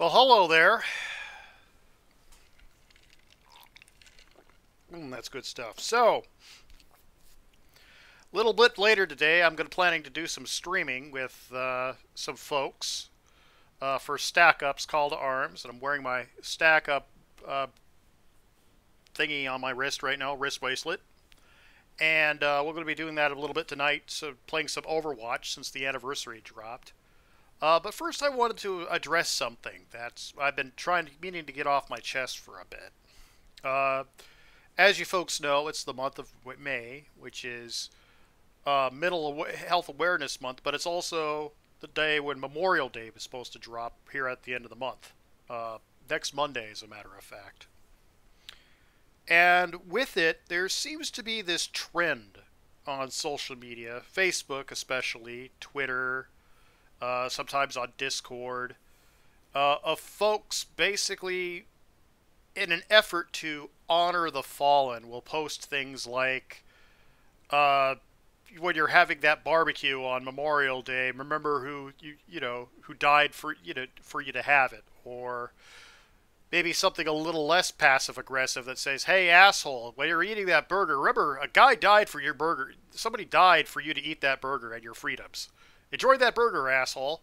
Well, hello there. That's good stuff. So, a little bit later today, I'm planning to do some streaming with some folks for Stack Up's Call to Arms, and I'm wearing my Stack Up uh, thingy on my wrist right now, wrist bracelet. And we're going to be doing that a little bit tonight, so playing some Overwatch since the anniversary dropped. But first, I wanted to address something that's I've been meaning to get off my chest for a bit. As you folks know, it's the month of May, which is Health Awareness Month, but it's also the day when Memorial Day is supposed to drop here at the end of the month. Next Monday, as a matter of fact. And with it, there seems to be this trend on social media, Facebook especially, Twitter, sometimes on Discord, of folks basically, in an effort to honor the fallen, will post things like, when you're having that barbecue on Memorial Day, remember who died for you to have it, or maybe something a little less passive aggressive that says, "Hey asshole, when you're eating that burger, remember a guy died for your burger. Somebody died for you to eat that burger and your freedoms. Enjoy that burger, asshole."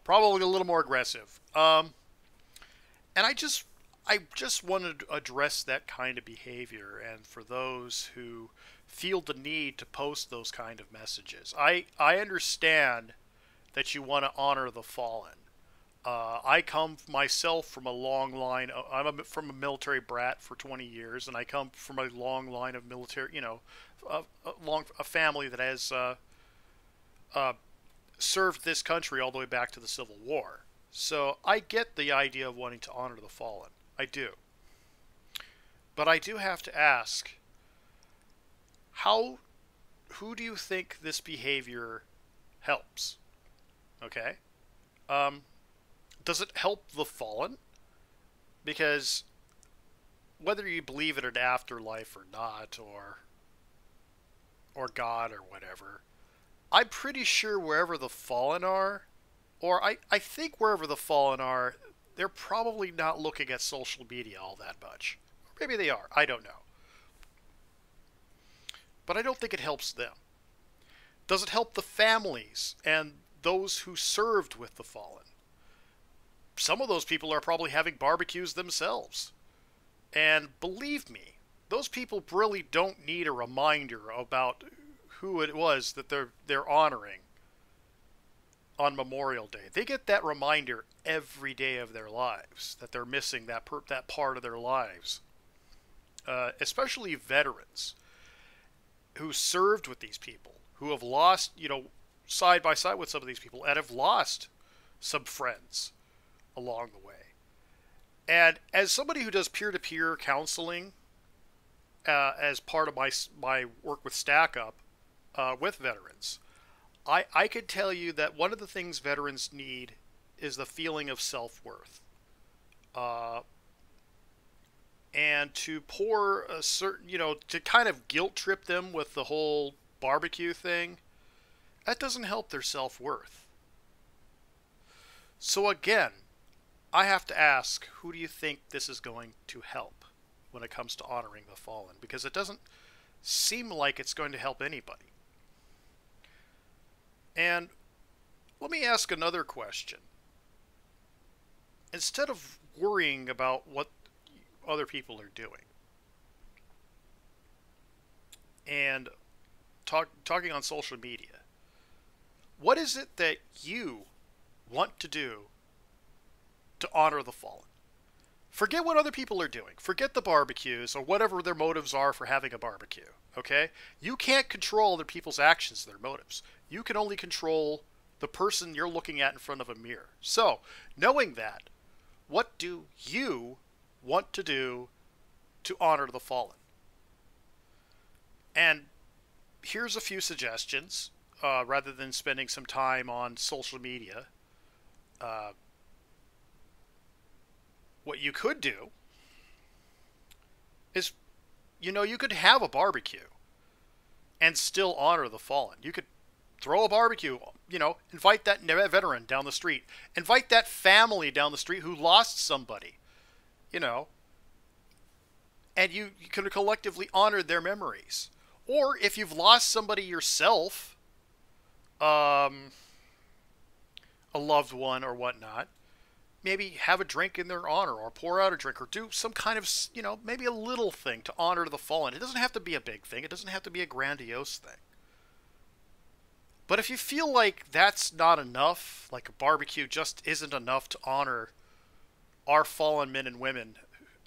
Probably a little more aggressive. And I just wanted to address that kind of behavior, and for those who feel the need to post those kind of messages. I understand that you want to honor the fallen. I come myself from a long line. From a military brat for 20 years, and I come from a long line of military. A family that has served this country all the way back to the Civil War. So I get the idea of wanting to honor the fallen. I do. But I do have to ask, who do you think this behavior helps? Okay? Does it help the fallen? Because whether you believe in an afterlife or not, or God or whatever, I'm pretty sure wherever the fallen are, or I think wherever the fallen are, they're probably not looking at social media all that much. Or maybe they are. I don't know. But I don't think it helps them. Does it help the families and those who served with the fallen? Some of those people are probably having barbecues themselves. And believe me, those people really don't need a reminder about who it was that they're honoring on Memorial Day. They get that reminder every day of their lives that they're missing that part of their lives. Especially veterans who served with these people, who have lost, side by side with some of these people, and have lost some friends along the way. And as somebody who does peer-to-peer counseling, as part of my work with Stack Up, with veterans, I could tell you that one of the things veterans need is the feeling of self-worth. And to pour a certain, to kind of guilt trip them with the whole barbecue thing, that doesn't help their self-worth. So again, I have to ask, who do you think this is going to help when it comes to honoring the fallen? Because it doesn't seem like it's going to help anybody. And let me ask another question. Instead of worrying about what other people are doing and talking on social media, what is it that you want to do to honor the fallen? Forget what other people are doing. Forget the barbecues or whatever their motives are for having a barbecue, okay? You can't control other people's actions, their motives. You can only control the person you're looking at in front of a mirror. So, knowing that, what do you want to do to honor the fallen? And here's a few suggestions, rather than spending some time on social media. What you could do is, you could have a barbecue and still honor the fallen. You could Throw a barbecue. Invite that veteran down the street. Invite that family down the street who lost somebody. You know, and you could have collectively honored their memories. Or if you've lost somebody yourself, a loved one or whatnot, maybe have a drink in their honor or pour out a drink or do some kind of, maybe a little thing to honor the fallen. It doesn't have to be a big thing. It doesn't have to be a grandiose thing. But if you feel like that's not enough, like a barbecue just isn't enough to honor our fallen men and women,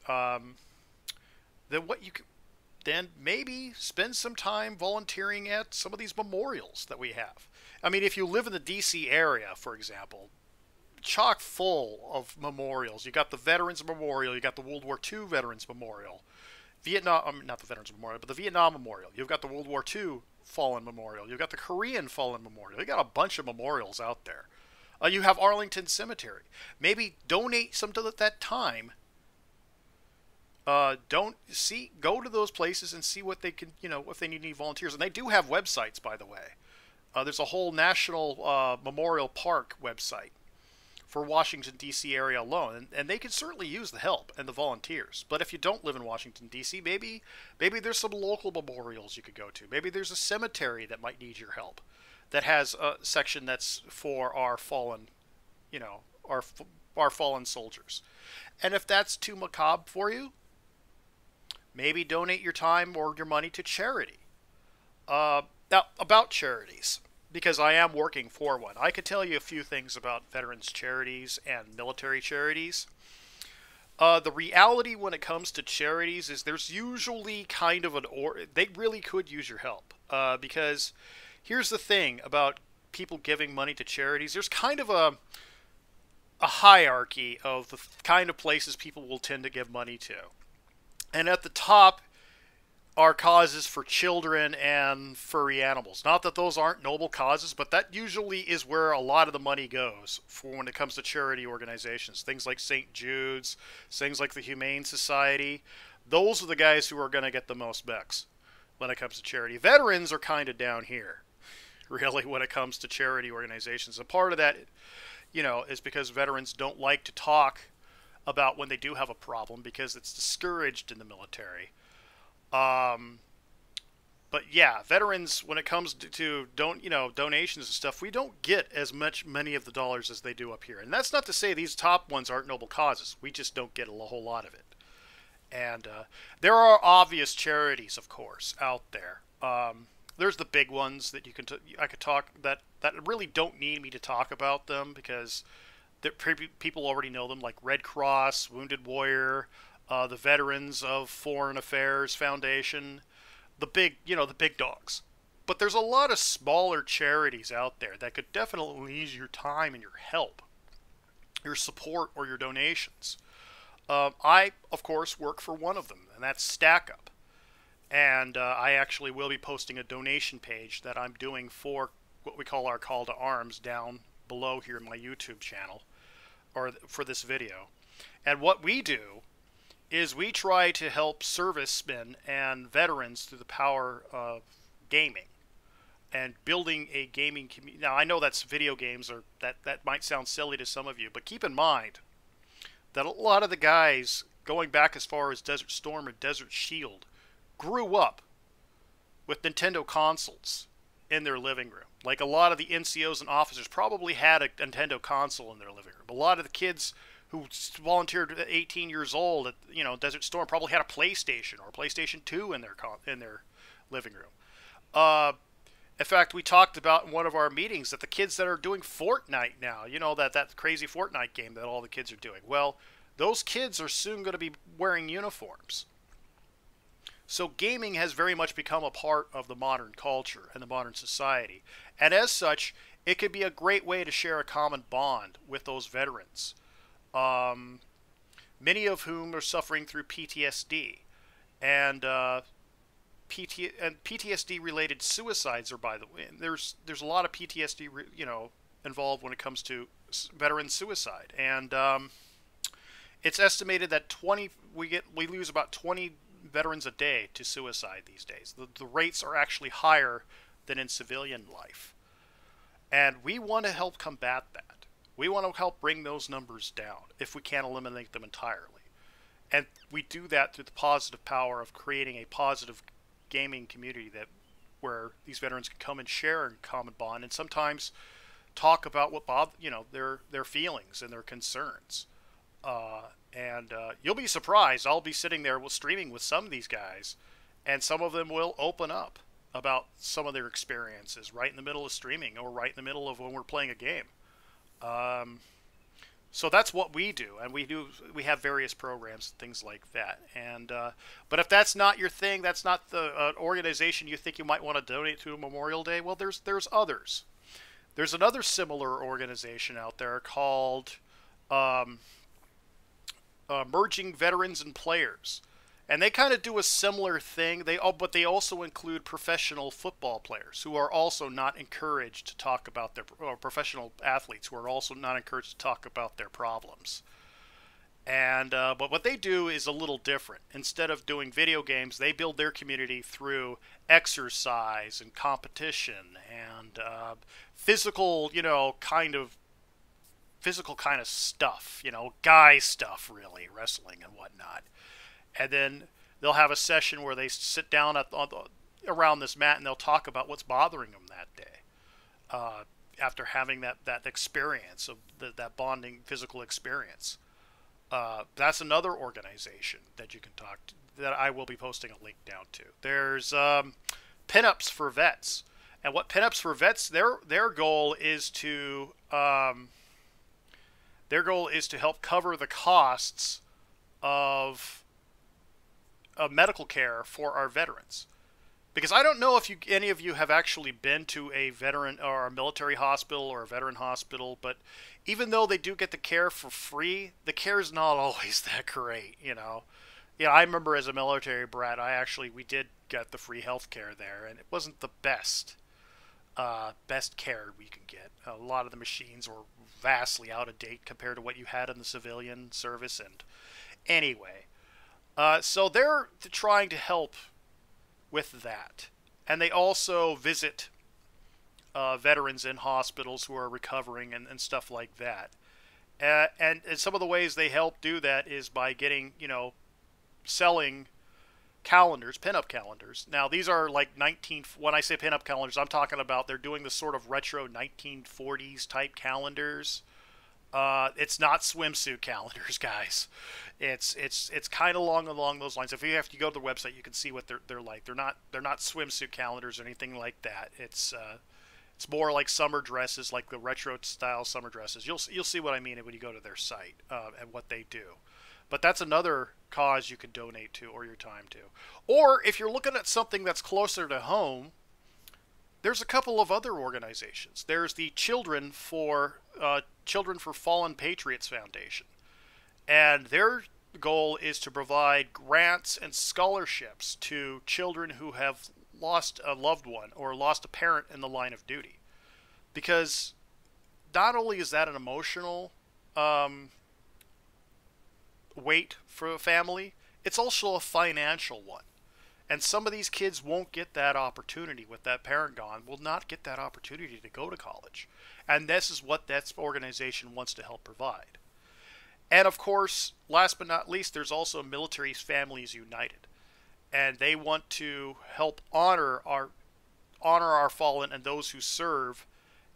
then then maybe spend some time volunteering at some of these memorials that we have. I mean, if you live in the D.C. area, for example, chock full of memorials. You got the Veterans Memorial, you got the World War II Veterans Memorial, not the Veterans Memorial, but the Vietnam Memorial. You've got the World War II Fallen Memorial. You've got the Korean Fallen Memorial. You got a bunch of memorials out there. You have Arlington Cemetery. Maybe donate some to that time. Go to those places and see what they can, if they need any volunteers. And they do have websites, by the way. There's a whole National Memorial Park website for Washington, D.C. area alone. And they can certainly use the help and the volunteers. But if you don't live in Washington, D.C., maybe there's some local memorials you could go to. Maybe there's a cemetery that might need your help that has a section that's for our fallen, our fallen soldiers. And if that's too macabre for you, maybe donate your time or your money to charity. Now, about charities, because I am working for one, I could tell you a few things about veterans charities and military charities. The reality when it comes to charities is there's usually kind of they really could use your help. Because here's the thing about people giving money to charities. There's kind of a hierarchy of the kind of places people will tend to give money to. And at the top are causes for children and furry animals. Not that those aren't noble causes, but that usually is where a lot of the money goes for when it comes to charity organizations. Things like St. Jude's, things like the Humane Society. Those are the guys who are going to get the most bucks when it comes to charity. Veterans are kind of down here, really, when it comes to charity organizations. A part of that, is because veterans don't like to talk about when they do have a problem because it's discouraged in the military. But yeah, veterans, when it comes to donations and stuff, we don't get as many of the dollars as they do up here. And that's not to say these top ones aren't noble causes. We just don't get a whole lot of it. And there are obvious charities, of course, out there. There's the big ones that I could talk that really don't need me to talk about them because people already know them, like Red Cross, Wounded Warrior, the Veterans of Foreign Affairs Foundation, the big dogs. But there's a lot of smaller charities out there that could definitely use your time and your help, your support, or your donations. I, of course, work for one of them, and that's Stack Up. And I actually will be posting a donation page that I'm doing for what we call our call to arms down below here in my YouTube channel, or for this video. And what we do is we try to help servicemen and veterans through the power of gaming and building a gaming community. Now, I know that's video games, or that might sound silly to some of you, but keep in mind that a lot of the guys going back as far as Desert Storm and Desert Shield grew up with Nintendo consoles in their living room. Like a lot of the NCOs and officers probably had a Nintendo console in their living room. A lot of the kids who volunteered at 18 years old at Desert Storm probably had a PlayStation or a PlayStation 2 in their living room. In fact, we talked about in one of our meetings that the kids that are doing Fortnite now, that crazy Fortnite game that all the kids are doing, well, those kids are soon going to be wearing uniforms. So gaming has very much become a part of the modern culture and the modern society. And as such, it could be a great way to share a common bond with those veterans, many of whom are suffering through PTSD. And PTSD-related suicides are, by the way, there's a lot of PTSD, involved when it comes to veteran suicide. And it's estimated that we lose about 20 veterans a day to suicide these days. The rates are actually higher than in civilian life. And we want to help combat that. We want to help bring those numbers down if we can't eliminate them entirely. And we do that through the positive power of creating a positive gaming community that where these veterans can come and share in common bond, and sometimes talk about what their feelings and their concerns. And you'll be surprised. I'll be sitting there streaming with some of these guys, and some of them will open up about some of their experiences right in the middle of streaming or right in the middle of when we're playing a game. So that's what we do, and we have various programs, things like that. And but if that's not your thing, that's not the organization you think you might want to donate to Memorial Day, well, there's others. There's another similar organization out there called Merging Veterans and Players, and they kind of do a similar thing. But they also include professional football players who are also not encouraged to talk about or professional athletes who are also not encouraged to talk about their problems. And but what they do is a little different. Instead of doing video games, they build their community through exercise and competition and physical, physical kind of stuff, guy stuff, really, wrestling and whatnot. And then they'll have a session where they sit down around this mat and they'll talk about what's bothering them that day after having that experience of that bonding physical experience. That's another organization that you can talk to, that I will be posting a link down to. There's Pinups for Vets. And what Pinups for Vets, their goal is to help cover the costs of medical care for our veterans. Because I don't know if any of you have actually been to a veteran or a military hospital or a veteran hospital, but even though they do get the care for free, the care is not always that great, Yeah, I remember as a military brat, we did get the free health care there, and it wasn't the best care we can get. A lot of the machines were vastly out of date compared to what you had in the civilian service, and anyway. So they're trying to help with that. And they also visit veterans in hospitals who are recovering and stuff like that. And some of the ways they help do that is by getting, selling calendars, pinup calendars. Now, these are like when I say pinup calendars, I'm talking about they're doing the sort of retro 1940s type calendars. It's not swimsuit calendars, guys. It's kind of along those lines. If you go to the website, you can see what they're like. They're not swimsuit calendars or anything like that. It's more like summer dresses, like the retro style summer dresses. You'll see what I mean when you go to their site and what they do. But that's another cause you can donate to or your time to. Or if you're looking at something that's closer to home, there's a couple of other organizations. There's the Children for Fallen Patriots Foundation, and their goal is to provide grants and scholarships to children who have lost a loved one or lost a parent in the line of duty. Because not only is that an emotional weight for a family, it's also a financial one. And some of these kids won't get that opportunity with that parent gone, will not get that opportunity to go to college. And this is what that organization wants to help provide. And of course, last but not least, there's also Military Families United. And they want to help honor our fallen and those who serve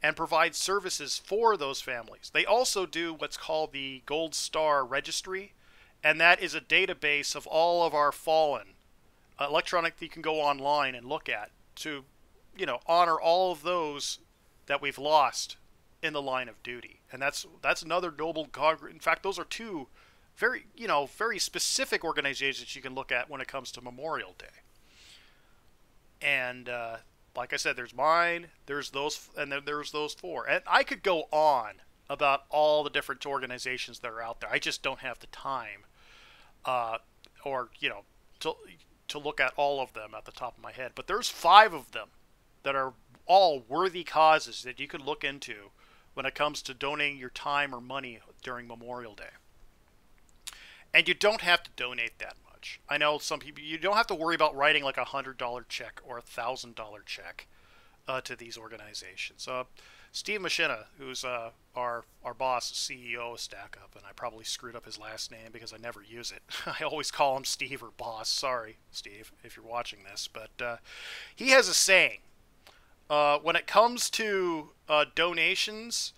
and provide services for those families. They also do what's called the Gold Star Registry, and that is a database of all of our fallen. Electronic that you can go online and look at to, honor all of those that we've lost in the line of duty. And that's another noble cause. In fact, those are two very specific organizations you can look at when it comes to Memorial Day. And like I said, there's mine, there's those, and then there's those four. And I could go on about all the different organizations that are out there. I just don't have the time, to look at all of them at the top of my head. But there's 5 of them that are all worthy causes that you could look into when it comes to donating your time or money during Memorial Day. And you don't have to donate that much. I know some people, you don't have to worry about writing like $100 check or $1,000 check to these organizations. Steve Machina, who's our boss, CEO of Stack Up, and I probably screwed up his last name because I never use it. I always call him Steve or boss. Sorry, Steve, if you're watching this, but he has a saying. When it comes to donations,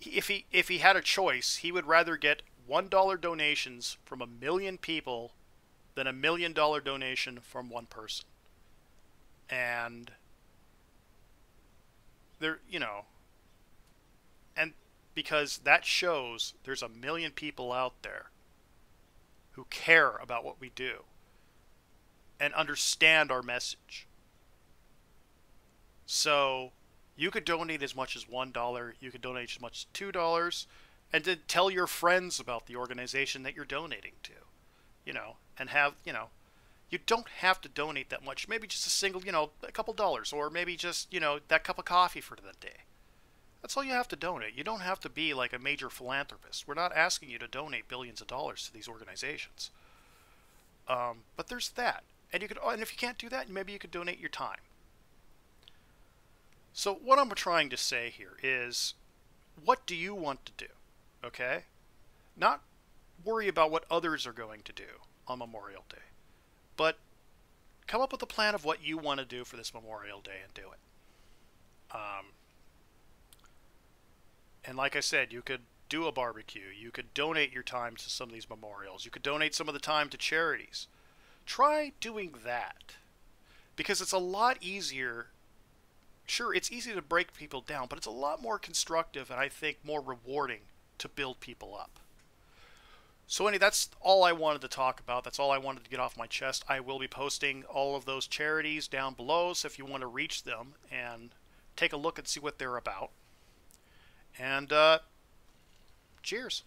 if he had a choice, he would rather get $1 donations from 1 million people than $1 million donation from one person. And there, and because that shows there's 1 million people out there who care about what we do and understand our message. So you could donate as much as $1, you could donate as much as $2, and then tell your friends about the organization that you're donating to, and have, you don't have to donate that much. Maybe just a single, a couple dollars, or maybe just, that cup of coffee for the day. That's all you have to donate. You don't have to be like a major philanthropist. We're not asking you to donate billions of dollars to these organizations. But there's that. And if you can't do that, maybe you could donate your time. So what I'm trying to say here is, what do you want to do? Okay? Not worry about what others are going to do on Memorial Day, but come up with a plan of what you want to do for this Memorial Day and do it. And like I said, you could do a barbecue. You could donate your time to some of these memorials. You could donate some of the time to charities. Try doing that, because it's a lot easier. Sure, it's easy to break people down, but it's a lot more constructive and I think more rewarding to build people up. So anyway, that's all I wanted to talk about. That's all I wanted to get off my chest. I will be posting all of those charities down below, so if you want to reach them and take a look and see what they're about. And cheers.